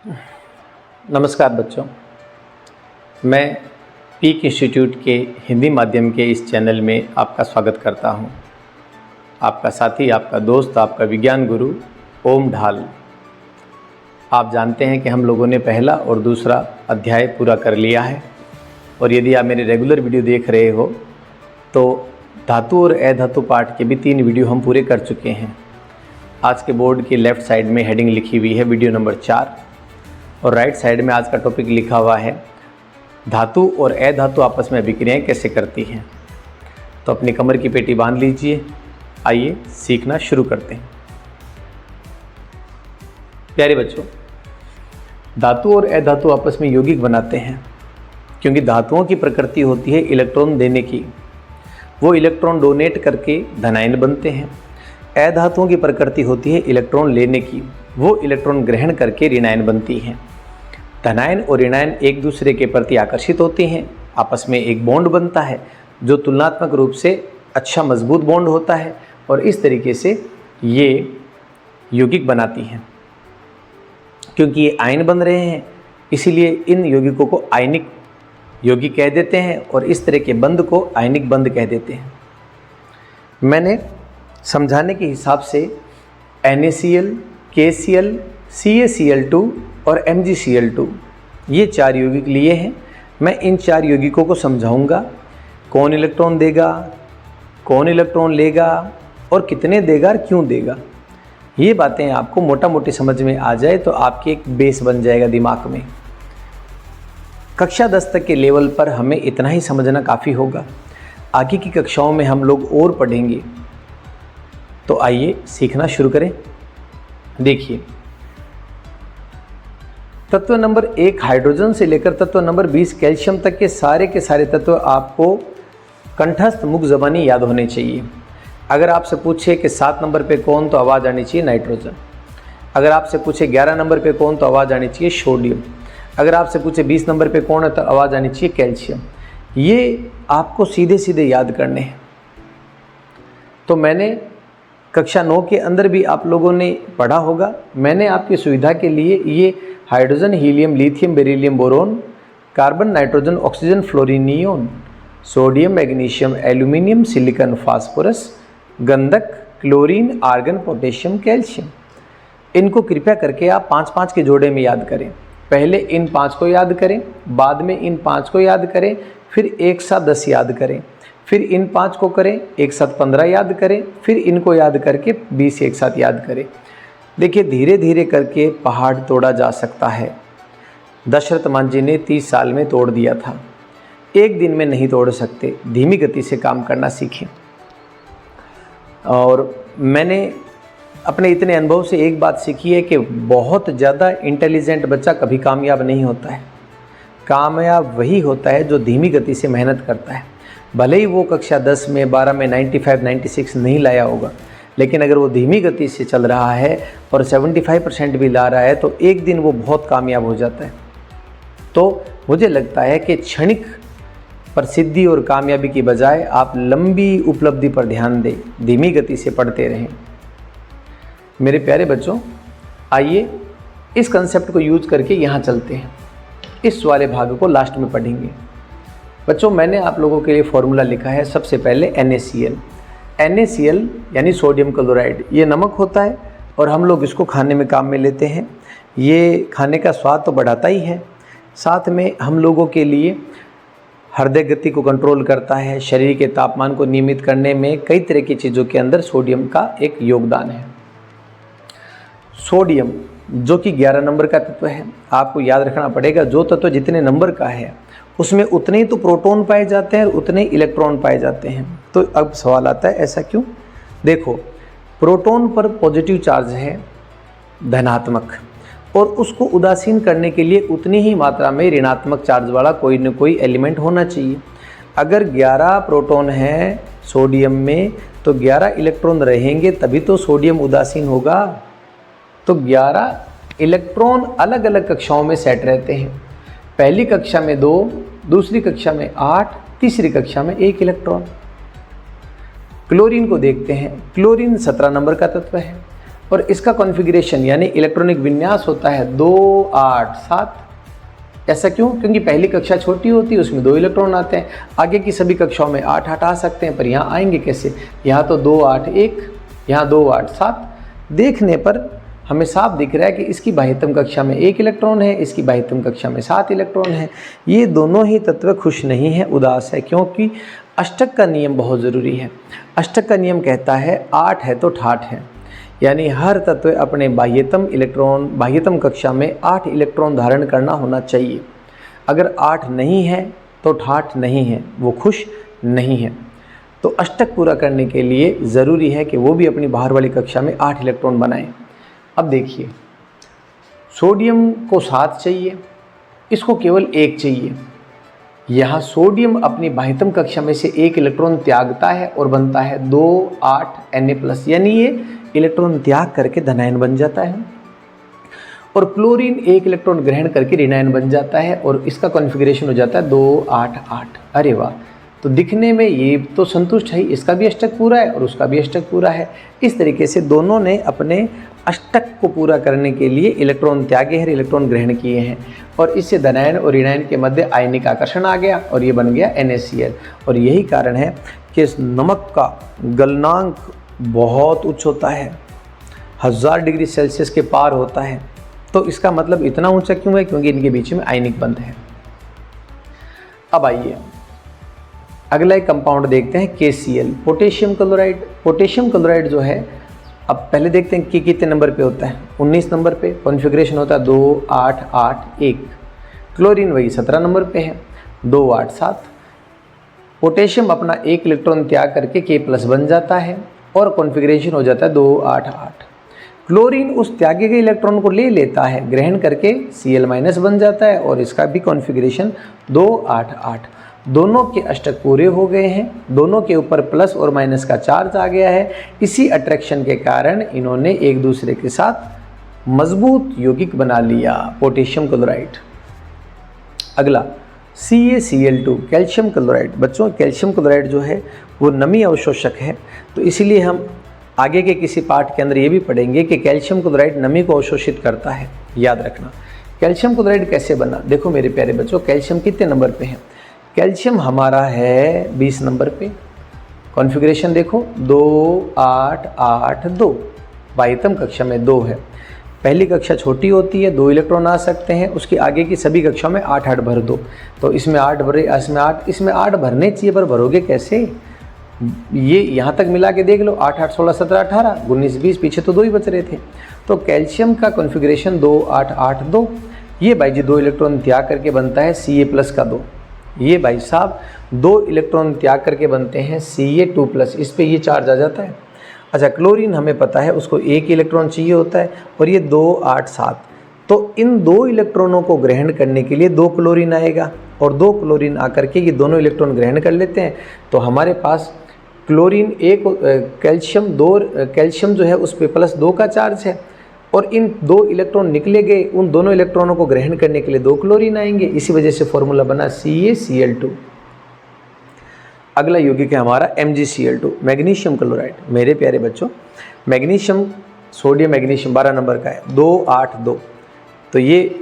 नमस्कार बच्चों, मैं पीक इंस्टीट्यूट के हिंदी माध्यम के इस चैनल में आपका स्वागत करता हूं। आपका साथी, आपका दोस्त, आपका विज्ञान गुरु ओम ढाल। आप जानते हैं कि हम लोगों ने पहला और दूसरा अध्याय पूरा कर लिया है, और यदि आप मेरे रेगुलर वीडियो देख रहे हो तो धातु और अधातु पाठ के भी 3 वीडियो हम पूरे कर चुके हैं। आज के बोर्ड की लेफ़्ट साइड में हेडिंग लिखी हुई है वीडियो नंबर 4, और राइट साइड में आज का टॉपिक लिखा हुआ है धातु और अधातु आपस में अभिक्रियाएं कैसे करती हैं। तो अपनी कमर की पेटी बांध लीजिए, आइए सीखना शुरू करते हैं। प्यारे बच्चों, धातु और अधातु आपस में यौगिक बनाते हैं, क्योंकि धातुओं की प्रकृति होती है इलेक्ट्रॉन देने की। वो इलेक्ट्रॉन डोनेट करके धनायन बनते हैं। अधातुओं की प्रकृति होती है इलेक्ट्रॉन लेने की। वो इलेक्ट्रॉन ग्रहण करके ऋणायन बनती हैं। धनायन और ऋणायन एक दूसरे के प्रति आकर्षित होते हैं, आपस में एक बॉन्ड बनता है जो तुलनात्मक रूप से अच्छा मजबूत बॉन्ड होता है, और इस तरीके से ये यौगिक बनाती हैं। क्योंकि ये आयन बन रहे हैं, इसीलिए इन यौगिकों को आयनिक यौगिक कह देते हैं, और इस तरह के बंध को आयनिक बंध कह देते हैं। मैंने समझाने के हिसाब से NaCl, KCl, CaCl2 और MgCl2 ये 4 यौगिक लिए हैं। मैं इन 4 यौगिकों को समझाऊंगा, कौन इलेक्ट्रॉन देगा, कौन इलेक्ट्रॉन लेगा, और कितने देगा और क्यों देगा। ये बातें आपको मोटा मोटी समझ में आ जाए तो आपकी एक बेस बन जाएगा दिमाग में। कक्षा 10 तक के लेवल पर हमें इतना ही समझना काफ़ी होगा। आगे की कक्षाओं में हम लोग और पढ़ेंगे। तो आइए सीखना शुरू करें। देखिए, तत्व नंबर 1 हाइड्रोजन से लेकर तत्व नंबर 20 कैल्शियम तक के सारे तत्व आपको कंठस्थ मुख ज़बानी याद होने चाहिए। अगर आपसे पूछे कि 7 नंबर पे कौन, तो आवाज़ आनी चाहिए नाइट्रोजन। अगर आपसे पूछे 11 नंबर पे कौन, तो आवाज़ आनी चाहिए सोडियम। अगर आपसे पूछे 20 नंबर पे कौन है, तो आवाज़ आनी चाहिए कैल्शियम। ये आपको सीधे सीधे याद करने हैं। तो मैंने कक्षा 9 के अंदर भी आप लोगों ने पढ़ा होगा। मैंने आपकी सुविधा के लिए ये hydrogen, helium, lithium, beryllium, boron, carbon, nitrogen, oxygen, fluorine, neon, sodium, magnesium, aluminium, silicon, phosphorus, गंधक, क्लोरीन, आर्गन, पोटेशियम, कैल्शियम, इनको कृपया करके आप 5-5 के जोड़े में याद करें। पहले इन 5 को याद करें, बाद में इन 5 को याद करें, फिर एक साथ 10 याद करें, फिर इन 5 को करें, एक साथ 15 याद करें, फिर इनको याद करके 20 एक साथ याद करें। देखिए, धीरे धीरे करके पहाड़ तोड़ा जा सकता है। दशरथ मान जी ने 30 साल में तोड़ दिया था। एक दिन में नहीं तोड़ सकते, धीमी गति से काम करना सीखें। और मैंने अपने इतने अनुभव से एक बात सीखी है कि बहुत ज़्यादा इंटेलिजेंट बच्चा कभी कामयाब नहीं होता है। कामयाब वही होता है जो धीमी गति से मेहनत करता है। भले ही वो कक्षा 10 में, 12 में 95-96 नहीं लाया होगा, लेकिन अगर वो धीमी गति से चल रहा है और 75% भी ला रहा है, तो एक दिन वो बहुत कामयाब हो जाता है। तो मुझे लगता है कि क्षणिक प्रसिद्धि और कामयाबी की बजाय आप लंबी उपलब्धि पर ध्यान दें, धीमी गति से पढ़ते रहें। मेरे प्यारे बच्चों, आइए इस कंसेप्ट को यूज करके यहाँ चलते हैं। इस वाले भाग को लास्ट में पढ़ेंगे। बच्चों, मैंने आप लोगों के लिए फॉर्मूला लिखा है। सबसे पहले NaCl। NaCl यानी सोडियम क्लोराइड, ये नमक होता है, और हम लोग इसको खाने में काम में लेते हैं। ये खाने का स्वाद तो बढ़ाता ही है, साथ में हम लोगों के लिए हृदय गति को कंट्रोल करता है, शरीर के तापमान को नियमित करने में कई तरह की चीज़ों के अंदर सोडियम का एक योगदान है। सोडियम जो कि 11 नंबर का तत्व है, आपको याद रखना पड़ेगा, जो तत्व जितने नंबर का है उसमें उतने ही तो प्रोटॉन पाए जाते हैं और उतने ही इलेक्ट्रॉन पाए जाते हैं। तो अब सवाल आता है, ऐसा क्यों? देखो, प्रोटॉन पर पॉजिटिव चार्ज है, धनात्मक, और उसको उदासीन करने के लिए उतनी ही मात्रा में ऋणात्मक चार्ज वाला कोई न कोई एलिमेंट होना चाहिए। अगर 11 प्रोटॉन हैं सोडियम में, तो 11 इलेक्ट्रॉन रहेंगे, तभी तो सोडियम उदासीन होगा। तो 11 इलेक्ट्रॉन अलग अलग कक्षाओं में सेट रहते हैं। पहली कक्षा में 2, दूसरी कक्षा में 8, तीसरी कक्षा में 1 इलेक्ट्रॉन। क्लोरीन को देखते हैं। क्लोरीन 17 नंबर का तत्व है। और इसका कॉन्फ़िगरेशन यानी इलेक्ट्रॉनिक विन्यास होता है 2 8 7। ऐसा क्यों? क्योंकि पहली कक्षा छोटी होती है, उसमें 2 इलेक्ट्रॉन आते हैं। आगे की सभी कक्षाओं में 8 8 आ सकते हैं, पर यहाँ आएंगे कैसे? यहाँ तो 2 8 1, यहाँ 2 8 7। देखने पर हमें साफ दिख रहा है कि इसकी बाह्यतम कक्षा में 1 इलेक्ट्रॉन है, इसकी बाह्यतम कक्षा में 7 इलेक्ट्रॉन है। ये दोनों ही तत्व खुश नहीं है, उदास है, क्योंकि अष्टक का नियम बहुत ज़रूरी है। अष्टक का नियम कहता है 8 है तो ठाठ है, यानी हर तत्व अपने बाह्यतम कक्षा में 8 इलेक्ट्रॉन धारण करना होना चाहिए। अगर 8 नहीं है तो ठाठ नहीं है, वो खुश नहीं है। तो अष्टक पूरा करने के लिए ज़रूरी है कि वो भी अपनी बाहर वाली कक्षा में 8 इलेक्ट्रॉन बनाएं। अब देखिए, सोडियम को 7 चाहिए, इसको केवल 1 चाहिए। यहाँ सोडियम अपनी बाह्यतम कक्षा में से 1 इलेक्ट्रॉन त्यागता है और बनता है 2 8 Na+, यानी ये इलेक्ट्रॉन त्याग करके धनायन बन जाता है। और क्लोरीन 1 इलेक्ट्रॉन ग्रहण करके ऋणायन बन जाता है और इसका कॉन्फ़िगरेशन हो जाता है 2 8 8। अरे वाह! तो दिखने में ये तो संतुष्ट है, इसका भी अष्टक पूरा है और उसका भी अष्टक पूरा है। इस तरीके से दोनों ने अपने अष्टक को पूरा करने के लिए इलेक्ट्रॉन त्यागे हैं, इलेक्ट्रॉन ग्रहण किए हैं, और इससे धनायन और ऋणायन के मध्य आयनिक आकर्षण आ गया और ये बन गया NaCl। और यही कारण है कि इस नमक का गलनांक बहुत उच्च होता है, 1000 डिग्री सेल्सियस के पार होता है। तो इसका मतलब इतना ऊंचा क्यों है? क्योंकि इनके बीच में आयनिक बंध है। अब आइए अगला एक कंपाउंड देखते हैं, KCl, potassium chloride. Potassium chloride जो है, अब पहले देखते हैं कि कितने नंबर पे होता है। 19 नंबर पे। कॉन्फ़िगरेशन होता है 2 8 8 1। क्लोरीन वही 17 नंबर पे है, 2 8 7। पोटेशियम अपना 1 इलेक्ट्रॉन त्याग करके K+ बन जाता है और कॉन्फ़िगरेशन हो जाता है 2 8 8। क्लोरीन उस त्यागे गए इलेक्ट्रॉन को ले लेता है, ग्रहण करके Cl- बन जाता है और इसका भी कॉन्फ़िगरेशन 2 8 8। दोनों के अष्टक पूरे हो गए हैं, दोनों के ऊपर प्लस और माइनस का चार्ज आ गया है। इसी अट्रैक्शन के कारण इन्होंने एक दूसरे के साथ मजबूत यौगिक बना लिया, पोटेशियम क्लोराइड। अगला CaCl2, कैल्शियम क्लोराइड। बच्चों, कैल्शियम क्लोराइड जो है वो नमी अवशोषक है, तो इसीलिए हम आगे के किसी पार्ट के अंदर ये भी पढ़ेंगे कि कैल्शियम क्लोराइड नमी को अवशोषित करता है। याद रखना। कैल्शियम क्लोराइड कैसे बना? देखो मेरे प्यारे बच्चों, कैल्शियम कितने नंबर पे है? कैल्शियम हमारा है 20 नंबर पे। कॉन्फ़िगरेशन देखो 2 8 8 2। बाह्यतम कक्षा में 2 है। पहली कक्षा छोटी होती है, 2 इलेक्ट्रॉन आ सकते हैं, उसकी आगे की सभी कक्षाओं में 8 8 भर दो। तो इसमें 8 भरे, इसमें 8 भरने चाहिए, पर भरोगे कैसे? ये यहाँ तक मिला के देख लो, 8 8 16 17 18 19 20, पीछे तो 2 ही बच रहे थे। तो कैल्शियम का कॉन्फ़िगरेशन 2 8 8 2। ये भाई जी 2 इलेक्ट्रॉन त्याग करके बनता है Ca+ का 2। ये भाई साहब 2 इलेक्ट्रॉन त्याग करके बनते हैं Ca2+, इस पे ये चार्ज आ जाता है। अच्छा, क्लोरीन हमें पता है उसको 1 इलेक्ट्रॉन चाहिए होता है और ये 2 8 7। तो इन 2 इलेक्ट्रॉनों को ग्रहण करने के लिए 2 क्लोरीन आएगा और 2 क्लोरीन आकर के ये दोनों इलेक्ट्रॉन ग्रहण कर लेते हैं। तो हमारे पास क्लोरीन 1, कैल्शियम 2, कैल्शियम जो है उस पर +2 का चार्ज है और इन 2 इलेक्ट्रॉन निकले गए, उन दोनों इलेक्ट्रॉनों को ग्रहण करने के लिए 2 क्लोरीन आएंगे। इसी वजह से फॉर्मूला बना CaCl2। अगला यौगिक है हमारा MgCl2, मैग्नीशियम क्लोराइड। मेरे प्यारे बच्चों, मैग्नीशियम, सोडियम मैग्नीशियम 12 नंबर का है, 2 8 2। तो ये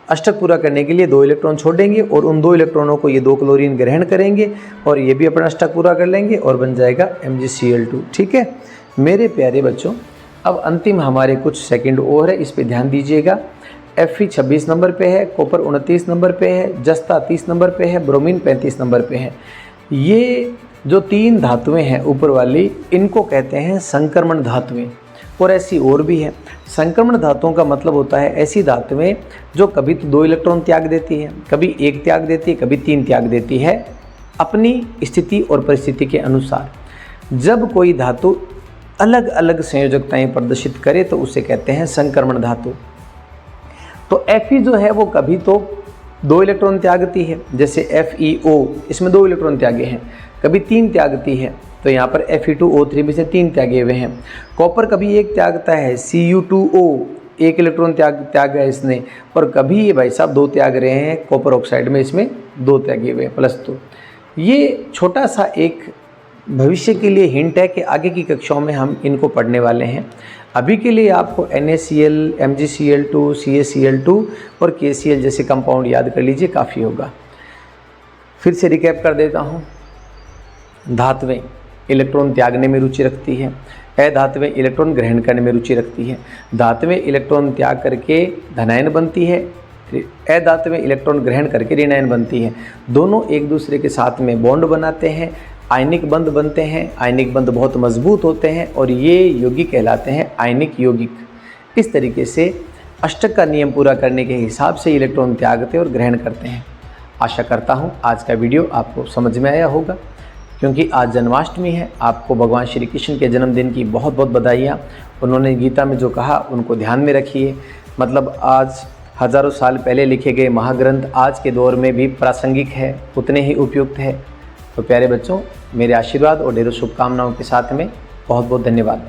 अष्टक पूरा करने के लिए 2 इलेक्ट्रॉन छोड़ेंगे और उन 2 इलेक्ट्रॉनों को ये 2 क्लोरीन ग्रहण करेंगे और ये भी अपना अष्टक पूरा कर लेंगे और बन जाएगा MgCl2। ठीक है मेरे प्यारे बच्चों, अब अंतिम हमारे कुछ सेकंड और है, इस पे ध्यान दीजिएगा। Fe 26 नंबर पे है, कॉपर 29 नंबर पे है, जस्ता 30 नंबर पे है, ब्रोमीन 35 नंबर पे है। ये जो 3 धातुएं हैं ऊपर वाली, इनको कहते हैं संक्रमण धातुएं, और ऐसी और भी है। संक्रमण धातुओं का मतलब होता है ऐसी धातुएं जो कभी तो 2 इलेक्ट्रॉन त्याग देती है, कभी 1 त्याग देती है, कभी 3 त्याग देती है, अपनी स्थिति और परिस्थिति के अनुसार। जब कोई धातु अलग अलग संयोजकताएं प्रदर्शित करे तो उसे कहते हैं संक्रमण धातु। तो Fe जो है वो कभी तो 2 इलेक्ट्रॉन त्यागती है, जैसे FeO, इसमें 2 इलेक्ट्रॉन त्यागे हैं, कभी 3 त्यागती है, तो यहाँ पर Fe2O3 में से 3 त्यागे हुए हैं। कॉपर कभी 1 त्यागता है, Cu2O 1 इलेक्ट्रॉन त्यागा है इसने, और कभी ये भाई साहब 2 त्याग रहे हैं, कॉपर ऑक्साइड में इसमें 2 त्यागे हुए हैं +2। ये छोटा सा एक भविष्य के लिए हिंट है कि आगे की कक्षाओं में हम इनको पढ़ने वाले हैं। अभी के लिए आपको NaCl, MgCl2, CaCl2 और KCl जैसे कंपाउंड याद कर लीजिए, काफ़ी होगा। फिर से रिकैप कर देता हूँ। धातुएं इलेक्ट्रॉन त्यागने में रुचि रखती है, अधातुएं इलेक्ट्रॉन ग्रहण करने में रुचि रखती है। धातुएं इलेक्ट्रॉन त्याग करके धनायन बनती है, अधातुएं इलेक्ट्रॉन ग्रहण करके ऋणायन बनती है। दोनों एक दूसरे के साथ में बॉन्ड बनाते हैं, आयनिक बंध बनते हैं। आयनिक बंध बहुत मजबूत होते हैं और ये यौगिक कहलाते हैं आयनिक यौगिक। इस तरीके से अष्टक का नियम पूरा करने के हिसाब से इलेक्ट्रॉन त्यागते और ग्रहण करते हैं। आशा करता हूँ आज का वीडियो आपको समझ में आया होगा, क्योंकि आज जन्माष्टमी है। आपको भगवान श्री कृष्ण के जन्मदिन की बहुत बहुत बधाइयाँ। उन्होंने गीता में जो कहा उनको ध्यान में रखिए। मतलब आज हज़ारों साल पहले लिखे गए महाग्रंथ आज के दौर में भी प्रासंगिक है, उतने ही उपयुक्त है। तो प्यारे बच्चों, मेरे आशीर्वाद और ढेरों शुभकामनाओं के साथ में बहुत बहुत धन्यवाद।